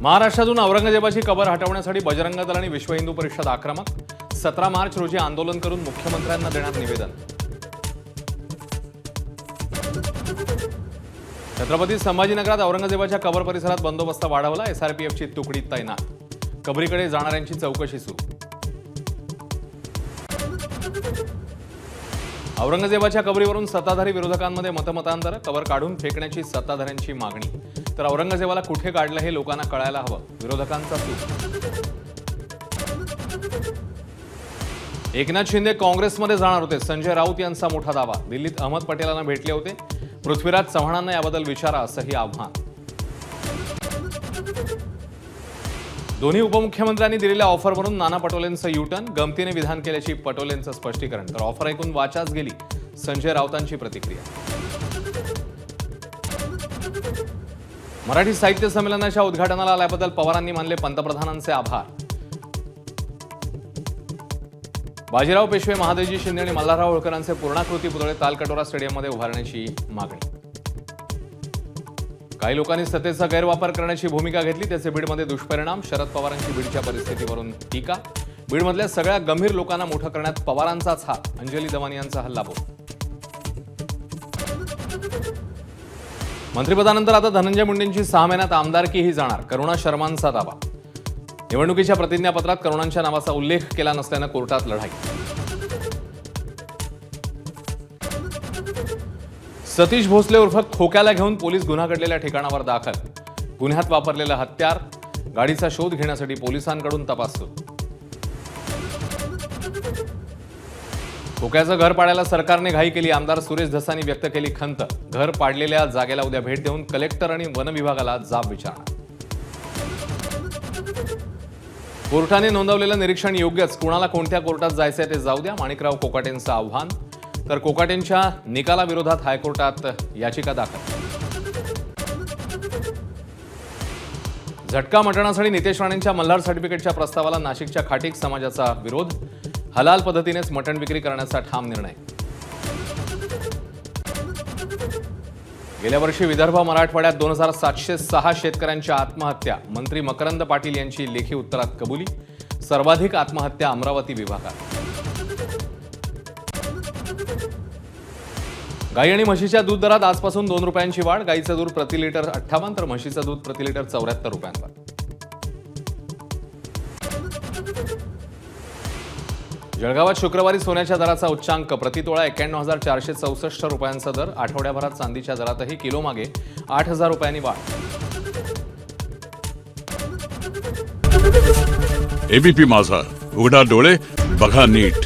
महाराष्ट्रातून औरंगजेबाची कबर हटवण्यासाठी बजरंग दल आणि विश्व हिंदू परिषद आक्रमक. 17 मार्च रोजी आंदोलन करून मुख्यमंत्र्यांना देण्यात निवेदन. छत्रपती संभाजीनगरात औरंगजेबाच्या कबर परिसरात बंदोबस्त वाढवला. एसआरपीएफची तुकडी तैनात. कबरीकडे जाणाऱ्यांची चौकशी सुरू. औरंगजेबाच्या कबरीवरून सत्ताधारी विरोधकांमध्ये मतमतांतर. कबर काढून फेकण्याची सत्ताधाऱ्यांची मागणी. तर औरंगजेबाला कुठे काढलं हे लोकांना कळायला हवं, विरोधकांचा सूर. एकनाथ शिंदे काँग्रेसमध्ये जाणार होते. संजय राऊत यांचा मोठा दावा. दिल्लीत अहमद पटेलांना भेटले होते. पृथ्वीराज चव्हाणांना याबद्दल विचारा असंही आव्हान. दोन्ही उपमुख्यमंत्र्यांनी दिलेल्या ऑफरवरून नाना पटोलेंचं युटर्न. गमतीने विधान केल्याची पटोलेंचं स्पष्टीकरण. तर ऑफर ऐकून वाचाच गेली. संजय राऊतांची प्रतिक्रिया. मराठी साहित्य संमेलनाच्या उद्घाटनाला आल्याबद्दल पवारांनी मानले पंतप्रधानांचे आभार. बाजीराव पेशवे, महादेवजी शिंदे आणि मल्हारराव होळकरांचे पूर्णाकृती पुतळे तालकटोरा स्टेडियममध्ये उभारण्याची मागणी. काही लोकांनी सत्तेचा गैरवापर करण्याची भूमिका घेतली, त्याचे बीडमध्ये दुष्परिणाम. शरद पवारांची बीडच्या परिस्थितीवरून टीका. बीडमधल्या सगळ्या गंभीर लोकांना मोठं करण्यात पवारांचाच हात. अंजली दवानी यांचा हल्लाबोल. मंत्रिपदानंतर आता धनंजय मुंडेंची 6 महिन्यात आमदारकीही जाणार. करुणा शर्मांचा दावा. निवडणुकीच्या प्रतिज्ञापत्रात करुणांच्या नावाचा उल्लेख केला नसल्यानं कोर्टात लढाई. सतीश भोसले उर्फ खोक्याला घेऊन पोलीस गुन्हा घडलेल्या ठिकाणावर दाखल. गुन्ह्यात वापरलेलं हत्यार, गाडीचा शोध घेण्यासाठी पोलिसांकडून तपास सुरू. खोक्याचं घर पाडायला सरकारने घाई केली. आमदार सुरेश धसानी व्यक्त केली खंत. घर पाडलेल्या जागेला उद्या भेट देऊन कलेक्टर आणि वन विभागाला जाब विचारणार. कोर्टाने नोंदवलेलं निरीक्षण योग्यच. कुणाला कोणत्या कोर्टात जायचंय ते जाऊ द्या. माणिकराव कोकाटेंचं आव्हान. तर कोकाटेंच्या निकालाविरोधात हायकोर्टात याचिका दाखल. झटका मटणासाठी नितेश राणेंच्या मल्हार सर्टिफिकेटच्या प्रस्तावाला नाशिकच्या खाटीक समाजाचा विरोध. हलाल पद्धतीनेच मटण विक्री करण्याचा ठाम निर्णय. गेल्या वर्षी विदर्भ मराठवाड्यात 2706 शेतकऱ्यांच्या आत्महत्या. मंत्री मकरंद पाटील यांची लेखी उत्तरात कबुली. सर्वाधिक आत्महत्या अमरावती विभागात. गाई आणि म्हशीच्या दूध दरात आजपासून 2 रुपयांची वाढ. गाईचं दूध प्रति लिटर 58 तर म्हशीचं दूध प्रति लिटर 74 रुपयांवर. जळगावात शुक्रवारी सोन्याच्या दराचा उच्चांक. प्रतितोळा 91,464 रुपयांचा दर. आठवड्याभरात चांदीच्या दरातही किलोमागे 8,000 रुपयांनी वाढ. एबीपी माझा, उघडा डोळे बघा नीट.